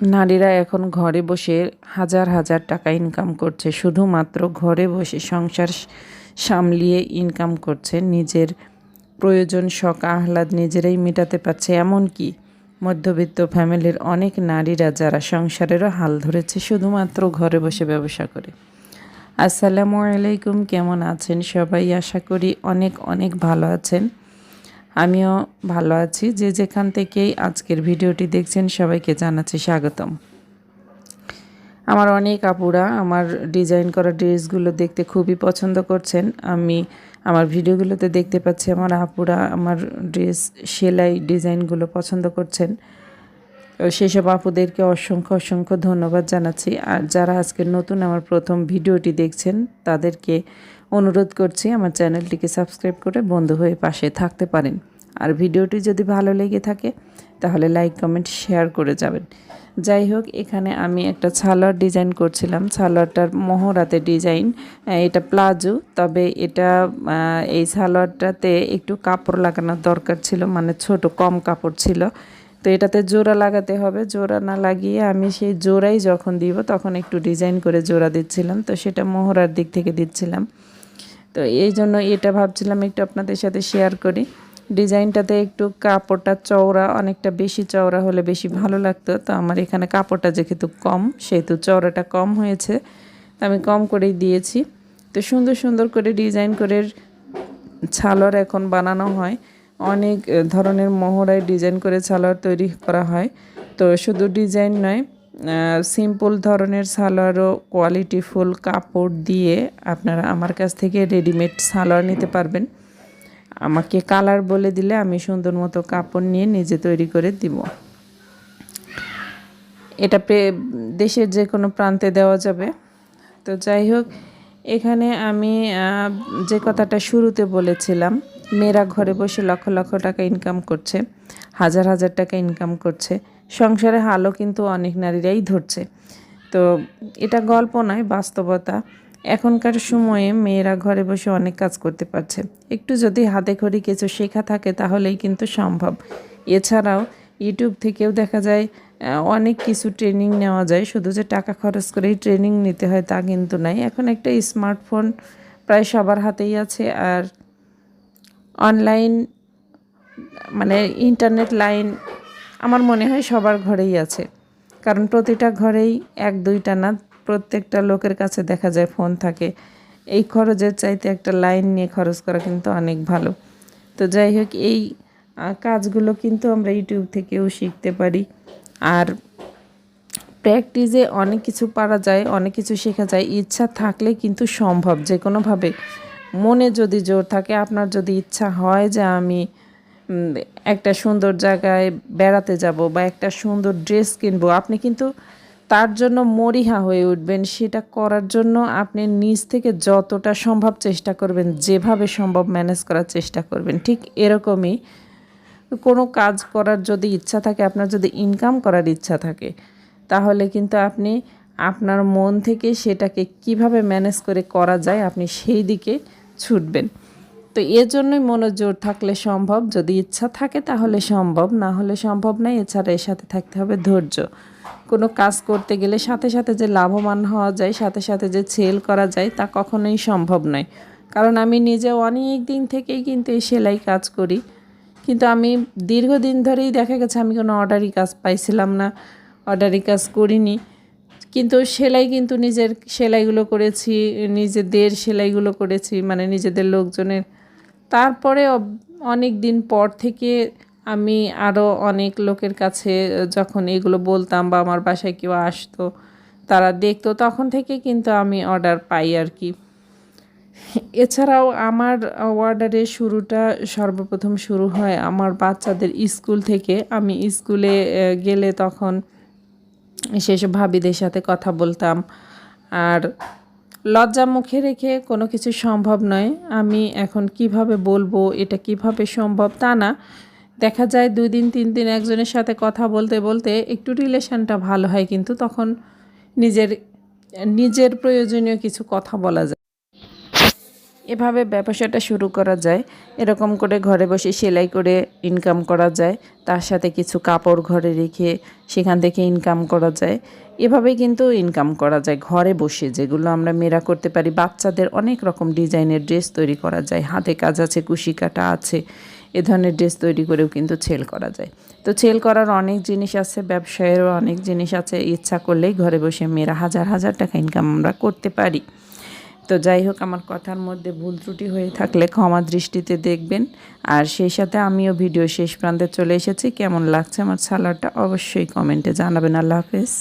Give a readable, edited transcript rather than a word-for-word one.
নারীরা এখন ঘরে বসে হাজার হাজার টাকা ইনকাম করছে, শুধুমাত্র ঘরে বসে সংসার সামলিয়ে ইনকাম করছে, নিজের প্রয়োজন শখ আহ্লাদ নিজেরাই মেটাতে পারছে। এমনকি মধ্যবিত্ত ফ্যামিলির অনেক নারীরা যারা সংসারেরও হাল ধরেছে শুধুমাত্র ঘরে বসে ব্যবসা করে। আসসালামু আলাইকুম, কেমন আছেন সবাই? আশা করি অনেক অনেক ভালো আছেন। আমিও ভালো আছি। যে যেখান থেকেই আজকের ভিডিওটি দেখছেন সবাইকে জানাচ্ছি স্বাগতম। আমার অনেক আপুরা আমার ডিজাইন করা ড্রেসগুলো দেখতে খুবই পছন্দ করছেন। আমি আমার ভিডিওগুলোতে দেখতে পাচ্ছি আমার আপুরা আমার ড্রেস সেলাই ডিজাইনগুলো পছন্দ করছেন। সেসব আপুদেরকে অসংখ্য অসংখ্য ধন্যবাদ জানাচ্ছি। আর যারা আজকে নতুন আমার প্রথম ভিডিওটি দেখছেন তাদেরকে অনুরোধ করছি আমার চ্যানেলটিকে সাবস্ক্রাইব করে বন্ধু হয়ে পাশে থাকতে পারেন। আর ভিডিওটি যদি ভালো লেগে থাকে তাহলে লাইক কমেন্ট শেয়ার করে যাবেন। যাই হোক, এখানে আমি একটা সালোয়ার ডিজাইন করছিলাম। সালোয়ারটার মোহরাতে ডিজাইন, এটা প্লাজো, তবে এটা এই সালোয়ারটাতে একটু কাপড় লাগানোর দরকার ছিল, মানে ছোট কম কাপড় ছিল। তো এটাতে জোড়া লাগাতে হবে। জোড়া না লাগিয়ে আমি সেই জোড়াই যখন দিব তখন একটু ডিজাইন করে জোড়া দিচ্ছিলাম, তো সেটা মোহরার দিক থেকে দিচ্ছিলাম। তো এই জন্য এটা ভাবছিলাম একটু আপনাদের সাথে শেয়ার করি। ডিজাইনটাতে একটু কাপড়টা চওড়া, অনেকটা বেশি চওড়া হলে বেশি ভালো লাগতো। তো আমার এখানে কাপড়টা যেহেতু কম সেহেতু চওড়াটা কম হয়েছে, তো আমি কম করেই দিয়েছি। তো সুন্দর সুন্দর করে ডিজাইন করে সালোয়ার এখন বানানো হয়। অনেক ধরনের মোহরায় ডিজাইন করে সালোয়ার তৈরি করা হয়। তো শুধু ডিজাইন নয়, সিম্পল ধরনের সালোয়ারও কোয়ালিটিফুল কাপড় দিয়ে আপনারা আমার কাছ থেকে রেডিমেড সালোয়ার নিতে পারবেন। আমাকে কালার বলে দিলে আমি সুন্দর মতো কাপড় নিয়ে নিজে তৈরি করে দিব। এটা দেশের যে কোনো প্রান্তে দেওয়া যাবে। তো যাই হোক, এখানে আমি যে কথাটা শুরুতে বলেছিলাম, মেয়েরা ঘরে বসে লক্ষ লক্ষ টাকা ইনকাম করছে, হাজার হাজার টাকা ইনকাম করছে, সংসারে হালও কিন্তু অনেক নারীরাই ধরছে। তো এটা গল্প নয়, বাস্তবতা। এখনকার সময়ে মেয়েরা ঘরে বসে অনেক কাজ করতে পারছে। একটু যদি হাতে খড়ি কিছু শেখা থাকে তাহলেই কিন্তু সম্ভব। এছাড়াও ইউটিউব থেকেও দেখা যায় অনেক কিছু ট্রেনিং নেওয়া যায়। শুধু যে টাকা খরচ করেই ট্রেনিং নিতে হয় তা কিন্তু নাই। এখন একটা স্মার্টফোন প্রায় সবার হাতেই আছে, আর অনলাইন মানে ইন্টারনেট লাইন আমার মনে হয় সবার ঘরেই আছে। কারণ প্রতিটা ঘরেই এক দুইটা না, প্রত্যেকটা লোকের কাছে দেখা যায় ফোন থাকে। এই খরচের চাইতে একটা লাইন নিয়ে খরচ করা কিন্তু অনেক ভালো। তো যাই হোক, এই কাজগুলো কিন্তু আমরা ইউটিউব থেকেও শিখতে পারি। আর প্র্যাকটিসে অনেক কিছু পারা যায়, অনেক কিছু শেখা যায়। ইচ্ছা থাকলে কিন্তু সম্ভব যে কোনোভাবে। মনে যদি জোর থাকে, আপনার যদি ইচ্ছা হয় যে আমি একটা সুন্দর জায়গায় বেড়াতে যাব বা একটা সুন্দর ড্রেস কিনবো, আপনি কিন্তু তার জন্য মরিহা হয়ে উঠবেন। সেটা করার জন্য আপনি নিজ থেকে যতটা সম্ভব চেষ্টা করবেন, যেভাবে সম্ভব ম্যানেজ করার চেষ্টা করবেন। ঠিক এরকমই কোনো কাজ করার যদি ইচ্ছা থাকে, আপনার যদি ইনকাম করার ইচ্ছা থাকে, তাহলে কিন্তু আপনি আপনার মন থেকে সেটাকে কিভাবে ম্যানেজ করে করা যায় আপনি সেই দিকে ছুটবেন। তো এর জন্যই মনোযোগ থাকলে সম্ভব। যদি ইচ্ছা থাকে তাহলে সম্ভব, না হলে সম্ভব নয়। এছাড়া এর সাথে থাকতে হবে ধৈর্য। কোনো কাজ করতে গেলে সাথে সাথে যে লাভবান হওয়া যায়, সাথে সাথে যে সেল করা যায় তা কখনোই সম্ভব নয়। কারণ আমি নিজে অনেক দিন থেকেই কিন্তু এই সেলাই কাজ করি, কিন্তু আমি দীর্ঘদিন ধরেই দেখা গেছে আমি কোনো অর্ডারি কাজ পাইছিলাম না, অর্ডারি কাজ করিনি। কিন্তু সেলাই কিন্তু নিজের সেলাইগুলো করেছি, নিজেদের সেলাইগুলো করেছি, মানে নিজেদের লোকজনের। তারপরে অনেক দিন পর থেকে আমি আরও অনেক লোকের কাছে যখন এগুলো বলতাম বা আমার বাসায় কেউ আসতো তারা দেখতো, তখন থেকে কিন্তু আমি অর্ডার পাই আর কি। এছাড়াও আমার অর্ডারের শুরুটা সর্বপ্রথম শুরু হয় আমার বাচ্চাদের স্কুল থেকে। আমি স্কুলে গেলে তখন সেসব ভাবিদের সাথে কথা বলতাম। আর লজ্জা মুখে রেখে কোনো কিছু সম্ভব নয়। আমি এখন কিভাবে বলবো এটা কিভাবে সম্ভব তা না, দেখা যায় 2 দিন 3 দিন একজনের সাথে কথা বলতে বলতে একটু রিলেশনটা ভালো হয়, কিন্তু তখন নিজের নিজের প্রয়োজনীয় কিছু কথা বলা যায়। এভাবে ব্যবসাটা শুরু করা যায়। এরকম করে ঘরে বসে সেলাই করে ইনকাম করা যায়, তার সাথে কিছু কাপড় ঘরে রেখে সেখান থেকে ইনকাম করা যায়। এভাবেই কিন্তু ইনকাম করা যায় ঘরে বসে, যেগুলো আমরা মেয়েরা করতে পারি। বাচ্চাদের অনেক রকম ডিজাইনের ড্রেস তৈরি করা যায়, হাতে কাজ আছে, কুশি কাটা আছে, এ ধরনের ড্রেস তৈরি করেও কিন্তু সেল করা যায়। তো সেল করার অনেক জিনিস আছে, ব্যবসায়েরও অনেক জিনিস আছে। ইচ্ছা করলেই ঘরে বসে মেয়েরা হাজার হাজার টাকা ইনকাম আমরা করতে পারি। তো যাই হোক, আমার কথার মধ্যে ভুল ত্রুটি হয়ে থাকলে ক্ষমা দৃষ্টিতে দেখবেন। আর সেই সাথে আমিও ভিডিও শেষ প্রান্তে চলে এসেছি। কেমন লাগছে আমার সালোয়ারটা অবশ্যই কমেন্টে জানাবেন। আল্লাহ হাফেজ।